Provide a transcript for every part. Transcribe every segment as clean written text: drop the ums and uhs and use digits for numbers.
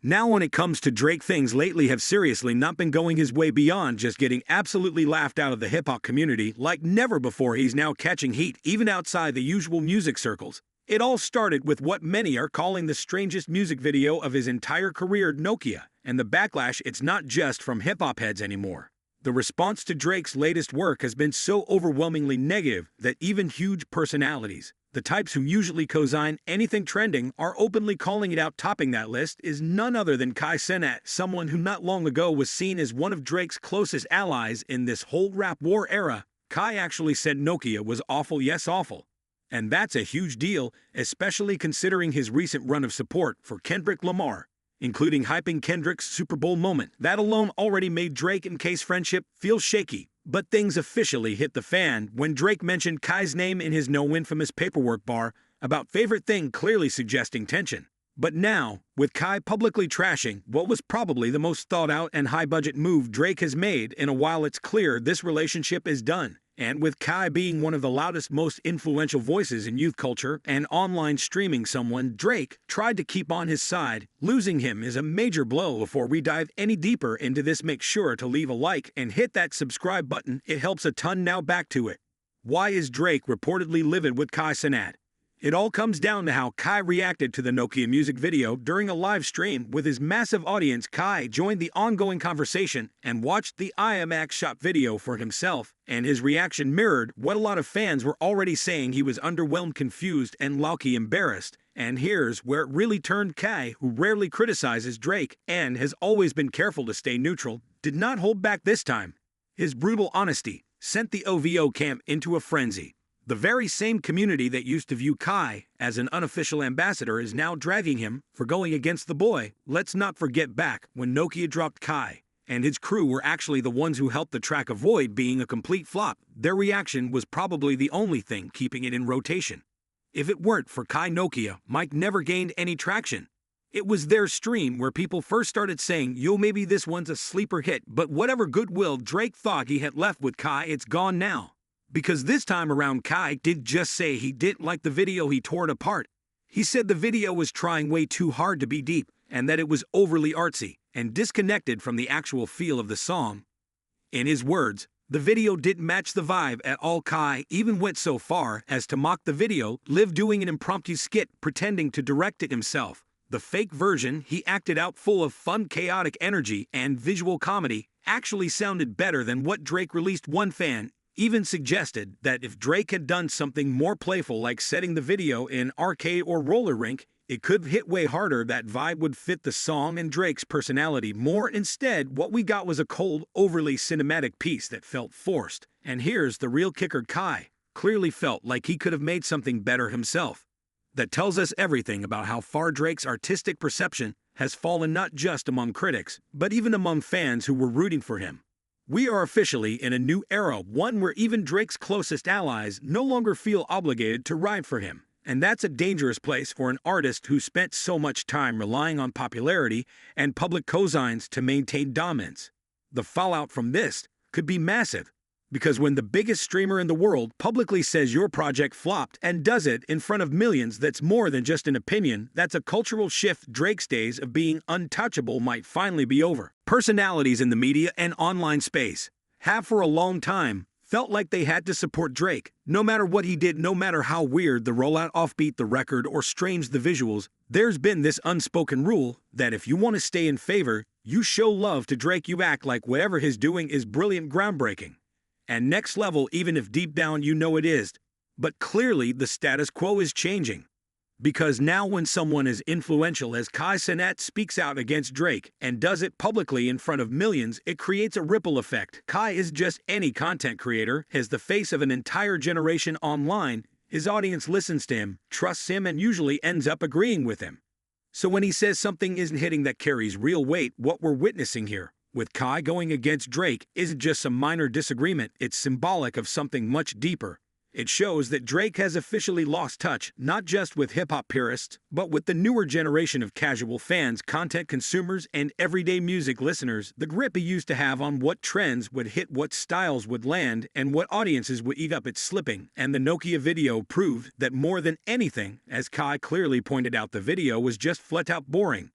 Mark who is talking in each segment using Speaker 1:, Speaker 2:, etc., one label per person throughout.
Speaker 1: Now when it comes to Drake, things lately have seriously not been going his way beyond just getting absolutely laughed out of the hip-hop community like never before. He's now catching heat even outside the usual music circles. It all started with what many are calling the strangest music video of his entire career, Nokia, and the backlash. It's not just from hip-hop heads anymore. The response to Drake's latest work has been so overwhelmingly negative that even huge personalities, the types who usually co-sign anything trending, are openly calling it out. Topping that list is none other than Kai Cenat, someone who not long ago was seen as one of Drake's closest allies in this whole rap war era. Kai actually said Nokia was awful, yes awful. And that's a huge deal, especially considering his recent run of support for Kendrick Lamar, including hyping Kendrick's Super Bowl moment. That alone already made Drake and Kai's friendship feel shaky. But things officially hit the fan when Drake mentioned Kai's name in his no infamous paperwork bar about favorite thing, clearly suggesting tension. But now, with Kai publicly trashing what was probably the most thought-out and high-budget move Drake has made in a while, it's clear this relationship is done. And with Kai being one of the loudest, most influential voices in youth culture and online streaming, someone Drake tried to keep on his side, losing him is a major blow. Before we dive any deeper into this, make sure to leave a like and hit that subscribe button. It helps a ton. Now back to it. Why is Drake reportedly livid with Kai Cenat? It all comes down to how Kai reacted to the Nokia music video during a live stream with his massive audience. Kai joined the ongoing conversation and watched the IMAX shot video for himself, and his reaction mirrored what a lot of fans were already saying. He was underwhelmed, confused, and low-key embarrassed. And here's where it really turned. Kai, who rarely criticizes Drake and has always been careful to stay neutral, did not hold back this time. His brutal honesty sent the OVO camp into a frenzy. The very same community that used to view Kai as an unofficial ambassador is now dragging him for going against the boy. Let's not forget back when Nokia dropped Kai and his crew were actually the ones who helped the track avoid being a complete flop. Their reaction was probably the only thing keeping it in rotation. If it weren't for Kai, Nokia might never gained any traction. It was their stream where people first started saying, yo, maybe this one's a sleeper hit. But whatever goodwill Drake thought he had left with Kai, it's gone now. Because this time around, Kai didn't just say he didn't like the video, he tore it apart. He said the video was trying way too hard to be deep, and that it was overly artsy and disconnected from the actual feel of the song. In his words, the video didn't match the vibe at all. Kai even went so far as to mock the video, live doing an impromptu skit pretending to direct it himself. The fake version he acted out, full of fun, chaotic energy, and visual comedy, actually sounded better than what Drake released. One fan even suggested that if Drake had done something more playful, like setting the video in arcade or roller rink, it could hit way harder. That vibe would fit the song and Drake's personality more. Instead, what we got was a cold, overly cinematic piece that felt forced. And here's the real kicker. Kai clearly felt like he could have made something better himself. That tells us everything about how far Drake's artistic perception has fallen, not just among critics, but even among fans who were rooting for him. We are officially in a new era, one where even Drake's closest allies no longer feel obligated to ride for him. And that's a dangerous place for an artist who spent so much time relying on popularity and public cosigns to maintain dominance. The fallout from this could be massive, because when the biggest streamer in the world publicly says your project flopped and does it in front of millions, that's more than just an opinion, that's a cultural shift. Drake's days of being untouchable might finally be over. Personalities in the media and online space have for a long time felt like they had to support Drake, no matter what he did, no matter how weird the rollout, offbeat the record, or strange the visuals. There's been this unspoken rule that if you want to stay in favor, you show love to Drake, you act like whatever he's doing is brilliant, groundbreaking, and next level, even if deep down you know it is. But clearly the status quo is changing. Because now when someone as influential as Kai Cenat speaks out against Drake and does it publicly in front of millions, it creates a ripple effect. Kai is just any content creator, is the face of an entire generation online. His audience listens to him, trusts him, and usually ends up agreeing with him. So when he says something isn't hitting, that carries real weight. What we're witnessing here with Kai going against Drake isn't just some minor disagreement, it's symbolic of something much deeper. It shows that Drake has officially lost touch, not just with hip-hop purists, but with the newer generation of casual fans, content consumers, and everyday music listeners. The grip he used to have on what trends would hit, what styles would land, and what audiences would eat up, it's slipping. And the Nokia video proved that more than anything. As Kai clearly pointed out, the video was just flat-out boring.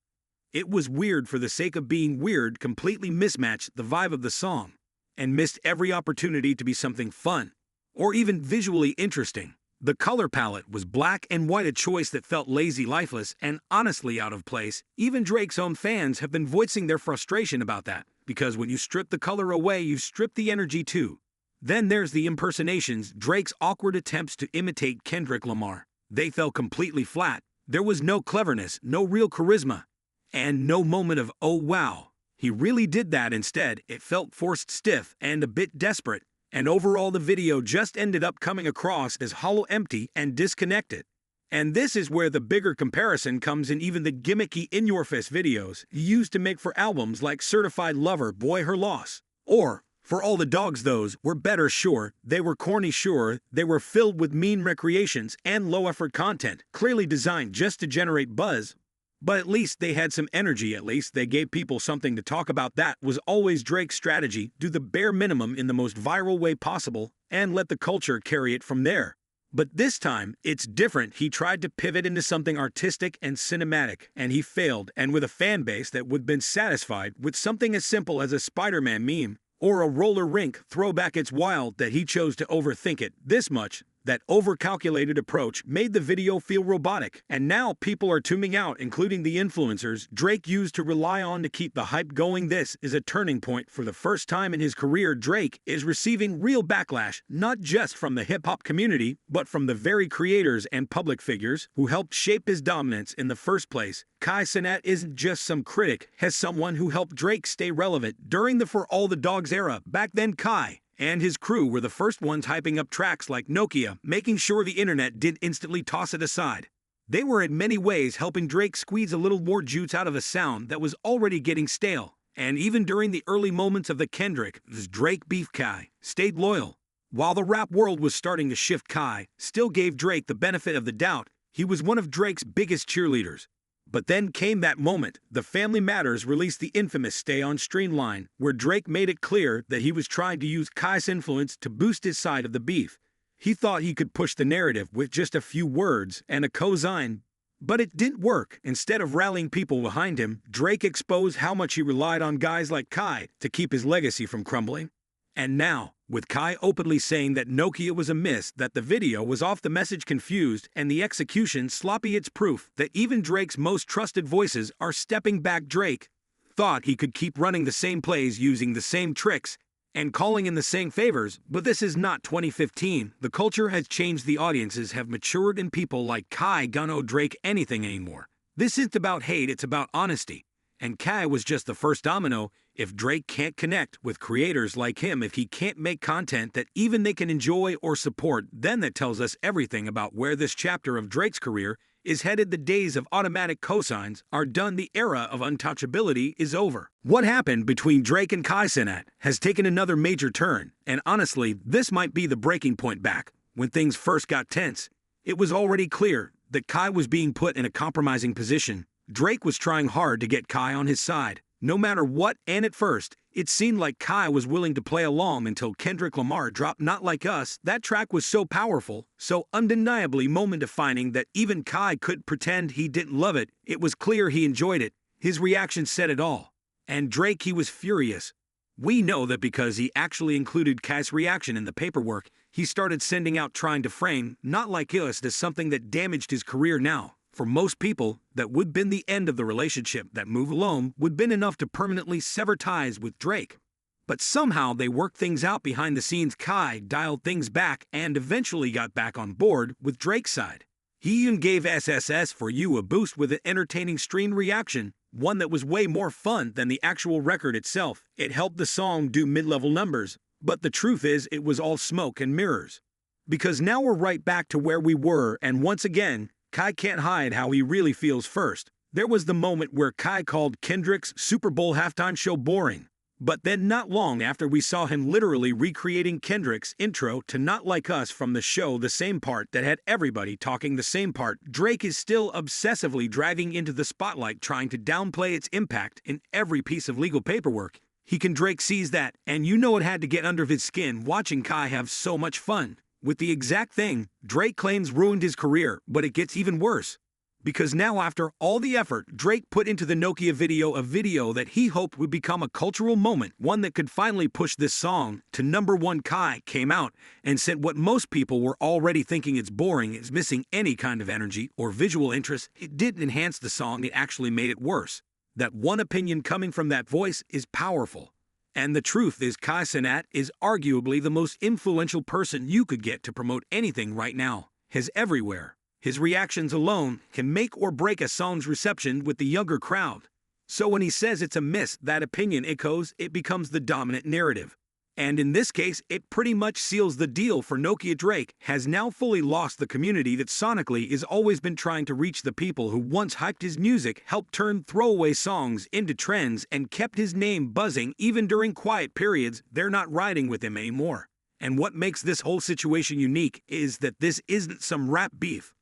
Speaker 1: It was weird for the sake of being weird, completely mismatched the vibe of the song, and missed every opportunity to be something fun, or even visually interesting. The color palette was black and white, a choice that felt lazy, lifeless, and honestly out of place. Even Drake's own fans have been voicing their frustration about that, because when you strip the color away, you strip the energy too. Then there's the impersonations, Drake's awkward attempts to imitate Kendrick Lamar. They fell completely flat. There was no cleverness, no real charisma, and no moment of, oh wow, he really did that. Instead, it felt forced, stiff, and a bit desperate. And overall the video just ended up coming across as hollow, empty, and disconnected. And this is where the bigger comparison comes in. Even the gimmicky in-your-face videos used to make for albums like Certified Lover Boy Her Loss, or For All the Dogs, those were better, sure, they were corny, sure, they were filled with mean recreations and low-effort content, clearly designed just to generate buzz. But at least they had some energy, at least they gave people something to talk about. That was always Drake's strategy: do the bare minimum in the most viral way possible, and let the culture carry it from there. But this time, it's different. He tried to pivot into something artistic and cinematic, and he failed, and with a fan base that would have been satisfied with something as simple as a Spider-Man meme or a roller rink throwback. It's wild that he chose to overthink it this much. That overcalculated approach made the video feel robotic, and now people are tuning out, including the influencers Drake used to rely on to keep the hype going. This is a turning point. For the first time in his career, Drake is receiving real backlash, not just from the hip-hop community, but from the very creators and public figures who helped shape his dominance in the first place. Kai Cenat isn't just some critic, as someone who helped Drake stay relevant during the For All the Dogs era. Back then, Kai and his crew were the first ones hyping up tracks like Nokia, making sure the internet didn't instantly toss it aside. They were in many ways helping Drake squeeze a little more juice out of a sound that was already getting stale. And even during the early moments of the Kendrick Drake beef, Kai stayed loyal. While the rap world was starting to shift, Kai still gave Drake the benefit of the doubt. He was one of Drake's biggest cheerleaders. But then came that moment. The Family Matters released the infamous Stay On Stream line, where Drake made it clear that he was trying to use Kai's influence to boost his side of the beef. He thought he could push the narrative with just a few words and a cosign, but it didn't work. Instead of rallying people behind him, Drake exposed how much he relied on guys like Kai to keep his legacy from crumbling. And now, with Kai openly saying that Nokia was a miss, that the video was off, the message confused, and the execution sloppy, it's proof that even Drake's most trusted voices are stepping back. Drake thought he could keep running the same plays, using the same tricks, and calling in the same favors, but this is not 2015. The culture has changed, the audiences have matured, and people like Kai don't owe Drake anything anymore. This isn't about hate, it's about honesty. And Kai was just the first domino. If Drake can't connect with creators like him, if he can't make content that even they can enjoy or support, then that tells us everything about where this chapter of Drake's career is headed. The days of automatic cosigns are done. The era of untouchability is over. What happened between Drake and Kai Cenat has taken another major turn, and honestly, this might be the breaking point. Back when things first got tense, it was already clear that Kai was being put in a compromising position. Drake was trying hard to get Kai on his side, no matter what, and at first, it seemed like Kai was willing to play along until Kendrick Lamar dropped Not Like Us. That track was so powerful, so undeniably moment-defining, that even Kai couldn't pretend he didn't love it. It was clear he enjoyed it. His reaction said it all. And Drake, he was furious. We know that because he actually included Kai's reaction in the paperwork he started sending out, trying to frame Not Like Us as something that damaged his career. Now, for most people, that would have been the end of the relationship. That move alone would have been enough to permanently sever ties with Drake. But somehow they worked things out behind the scenes. Kai dialed things back and eventually got back on board with Drake's side. He even gave SSS for You a boost with an entertaining stream reaction, one that was way more fun than the actual record itself. It helped the song do mid-level numbers, but the truth is it was all smoke and mirrors. Because now we're right back to where we were, and once again, Kai can't hide how he really feels. First, there was the moment where Kai called Kendrick's Super Bowl halftime show boring. But then not long after, we saw him literally recreating Kendrick's intro to Not Like Us from the show, the same part that had everybody talking, the same part Drake is still obsessively dragging into the spotlight, trying to downplay its impact in every piece of legal paperwork. Drake sees that, and you know it had to get under his skin watching Kai have so much fun with the exact thing Drake claims ruined his career. But it gets even worse, Because now, after all the effort Drake put into the Nokia video, a video that he hoped would become a cultural moment, one that could finally push this song to #1, Kai came out and said what most people were already thinking it's boring, is missing any kind of energy or visual interest. It didn't enhance the song, it actually made it worse. That one opinion coming from that voice is powerful. And the truth is, Kai Cenat is arguably the most influential person you could get to promote anything right now. His everywhere. His reactions alone can make or break a song's reception with the younger crowd. So when he says it's a miss, that opinion echoes, it becomes the dominant narrative. And in this case, it pretty much seals the deal for Nokia. Drake has now fully lost the community that sonically has always been trying to reach the people who once hyped his music, helped turn throwaway songs into trends, and kept his name buzzing even during quiet periods. They're not riding with him anymore. And what makes this whole situation unique is that this isn't some rap beef.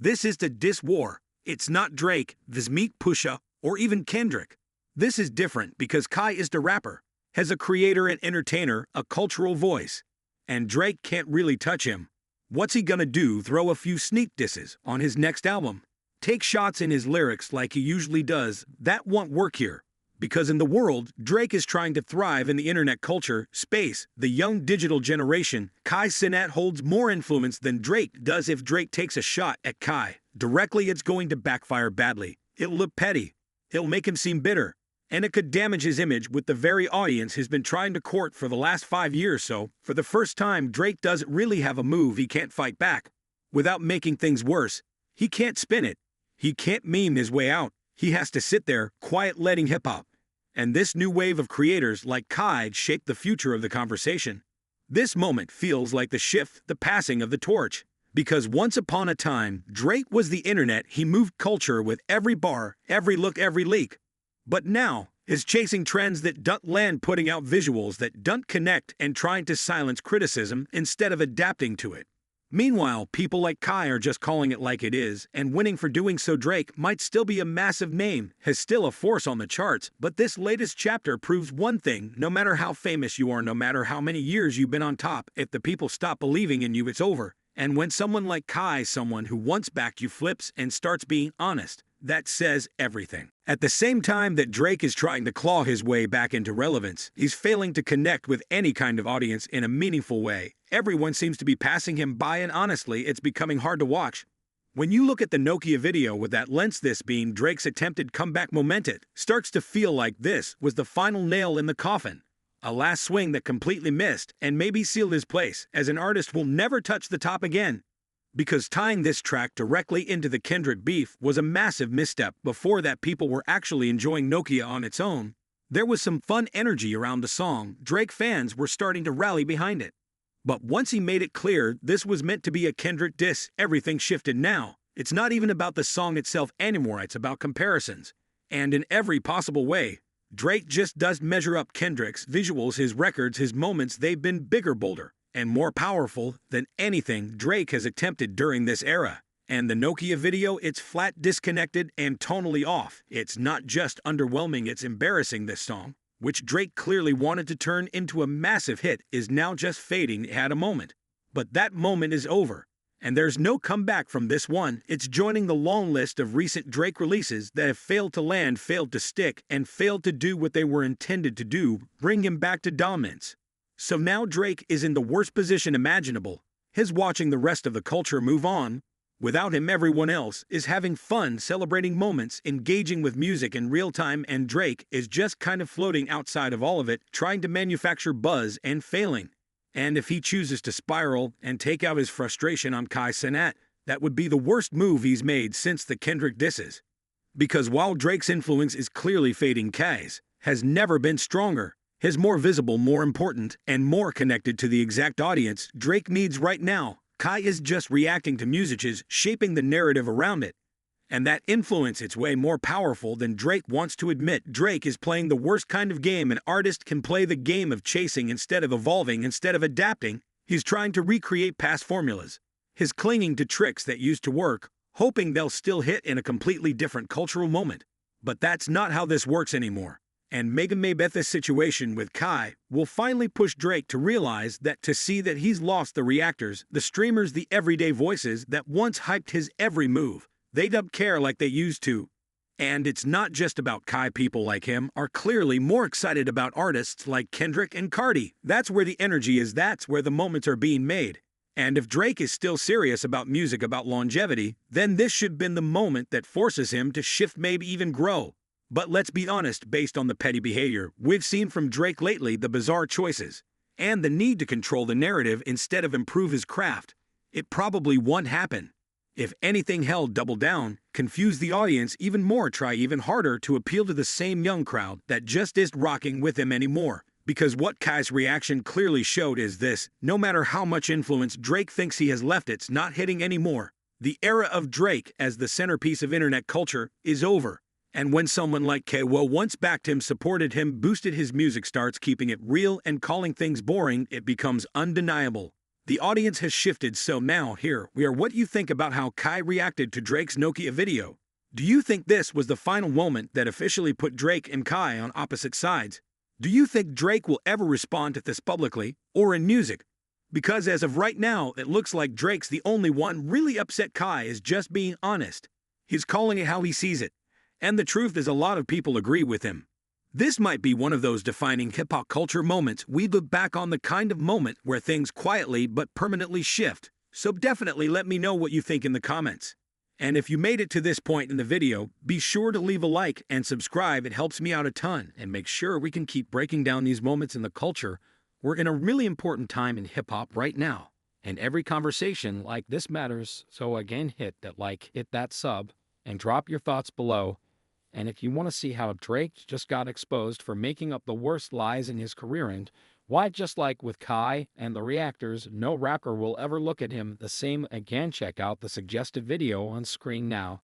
Speaker 1: This is the diss war. It's not Drake, Vismeet Pusha, or even Kendrick. This is different because Kai is the rapper, has a creator and entertainer, a cultural voice. And Drake can't really touch him. What's he gonna do? Throw a few sneak disses on his next album? Take shots in his lyrics like he usually does? That won't work here. Because in the world, Drake is trying to thrive in the internet culture space, the young digital generation. Kai Cenat holds more influence than Drake does. If Drake takes a shot at Kai directly, it's going to backfire badly. It'll look petty. It'll make him seem bitter. And it could damage his image with the very audience he's been trying to court for the last 5 years. So, for the first time, Drake doesn't really have a move he can't fight back. Without making things worse, he can't spin it. He can't meme his way out. He has to sit there, quiet, letting hip-hop. And this new wave of creators like Kai shape the future of the conversation. This moment feels like the shift, the passing of the torch. Because once upon a time, Drake was the internet. He moved culture with every bar, every look, every leak. But now, is chasing trends that don't land, putting out visuals that don't connect, and trying to silence criticism instead of adapting to it. Meanwhile, people like Kai are just calling it like it is, and winning for doing so. Drake might still be a massive name, has still a force on the charts, but this latest chapter proves one thing: no matter how famous you are, no matter how many years you've been on top, if the people stop believing in you, it's over. And when someone like Kai, someone who once backed you, flips and starts being honest, that says everything. At the same time that Drake is trying to claw his way back into relevance, he's failing to connect with any kind of audience in a meaningful way. Everyone seems to be passing him by, and honestly, it's becoming hard to watch. When you look at the Nokia video with that lens, this being Drake's attempted comeback moment, it starts to feel like this was the final nail in the coffin. A last swing that completely missed and maybe sealed his place as an artist will never touch the top again. Because tying this track directly into the Kendrick beef was a massive misstep. Before that, people were actually enjoying Nokia on its own. There was some fun energy around the song. Drake fans were starting to rally behind it. But once he made it clear this was meant to be a Kendrick diss, everything shifted now. It's not even about the song itself anymore, it's about comparisons. And in every possible way, Drake just doesn't measure up. Kendrick's visuals, his records, his moments, they've been bigger, bolder, and more powerful than anything Drake has attempted during this era. And the Nokia video, it's flat, disconnected, and tonally off. It's not just underwhelming, it's embarrassing. This song, which Drake clearly wanted to turn into a massive hit, is now just fading. It had a moment, but that moment is over, and there's no comeback from this one. It's joining the long list of recent Drake releases that have failed to land, failed to stick, and failed to do what they were intended to do, bring him back to dominance. So now Drake is in the worst position imaginable. He's watching the rest of the culture move on. Without him, everyone else is having fun, celebrating moments, engaging with music in real time, and Drake is just kind of floating outside of all of it, trying to manufacture buzz and failing. And if he chooses to spiral and take out his frustration on Kai Cenat, that would be the worst move he's made since the Kendrick disses. Because while Drake's influence is clearly fading, Kai's has never been stronger. His more visible, more important, and more connected to the exact audience Drake needs right now. Kai is just reacting to music, shaping the narrative around it. And that influence, it's way more powerful than Drake wants to admit. Drake is playing the worst kind of game an artist can play, the game of chasing instead of evolving, instead of adapting. He's trying to recreate past formulas. He's clinging to tricks that used to work, hoping they'll still hit in a completely different cultural moment. But that's not how this works anymore. And maybe this situation with Kai will finally push Drake to realize that, to see that he's lost the reactors, the streamers, the everyday voices that once hyped his every move. They don't care like they used to. And it's not just about Kai. People like him are clearly more excited about artists like Kendrick and Cardi. That's where the energy is, that's where the moments are being made. And if Drake is still serious about music, about longevity, then this should have been the moment that forces him to shift, maybe even grow. But let's be honest, based on the petty behavior we've seen from Drake lately, the bizarre choices, and the need to control the narrative instead of improve his craft, it probably won't happen. If anything, he'll double down, confuse the audience even more, try even harder to appeal to the same young crowd that just isn't rocking with him anymore. Because what Kai's reaction clearly showed is this: no matter how much influence Drake thinks he has left, it's not hitting anymore. The era of Drake as the centerpiece of internet culture is over. And when someone like Kai once backed him, supported him, boosted his music, starts keeping it real and calling things boring, it becomes undeniable. The audience has shifted, so now here we are. What do you think about how Kai reacted to Drake's Nokia video? Do you think this was the final moment that officially put Drake and Kai on opposite sides? Do you think Drake will ever respond to this publicly or in music? Because as of right now, it looks like Drake's the only one really upset. Kai is just being honest. He's calling it how he sees it. And the truth is, a lot of people agree with him. This might be one of those defining hip-hop culture moments. We look back on the kind of moment where things quietly but permanently shift. So definitely let me know what you think in the comments. And if you made it to this point in the video, be sure to leave a like and subscribe. It helps me out a ton, and make sure we can keep breaking down these moments in the culture. We're in a really important time in hip-hop right now, and every conversation like this matters. So again, hit that like, hit that sub, and drop your thoughts below. And if you want to see how Drake just got exposed for making up the worst lies in his career, and why, just like with Kai and the reactors, no rapper will ever look at him the same again, check out the suggested video on screen now.